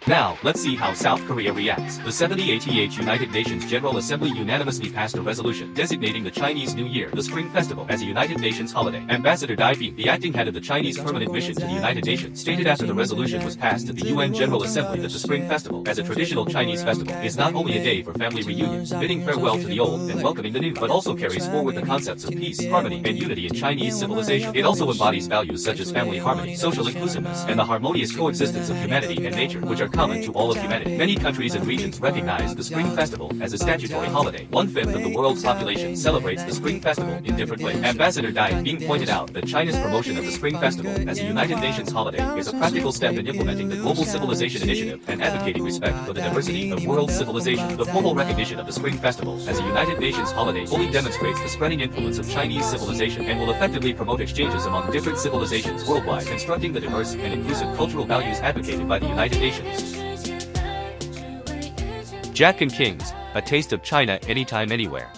Now, let's see how South Korea reacts. The 78th United Nations General Assembly unanimously passed a resolution designating the Chinese New Year, the Spring Festival, as a United Nations holiday. Ambassador Dai Bing, the acting head of the Chinese permanent mission to the United Nations, stated after the resolution was passed at the UN General Assembly that the Spring Festival, as a traditional Chinese festival, is not only a day for family reunions, bidding farewell to the old and welcoming the new, but also carries forward the concepts of peace, harmony, and unity in Chinese civilization. It also embodies values such as family harmony, social inclusiveness, and the harmonious coexistence of humanity and nature, which are common to all of humanity. Many countries and regions recognize the Spring Festival as a statutory holiday. 1/5 of the world's population celebrates the Spring Festival in different ways. Ambassador Dai Bing pointed out that China's promotion of the Spring Festival as a United Nations holiday is a practical step in implementing the Global Civilization Initiative and advocating respect for the diversity of world civilization. The formal recognition of the Spring Festival as a United Nations holiday fully demonstrates the spreading influence of Chinese civilization and will effectively promote exchanges among different civilizations worldwide, constructing the diverse and inclusive cultural values advocated by the United Nations. Jack and Kings, a taste of China anytime, anywhere.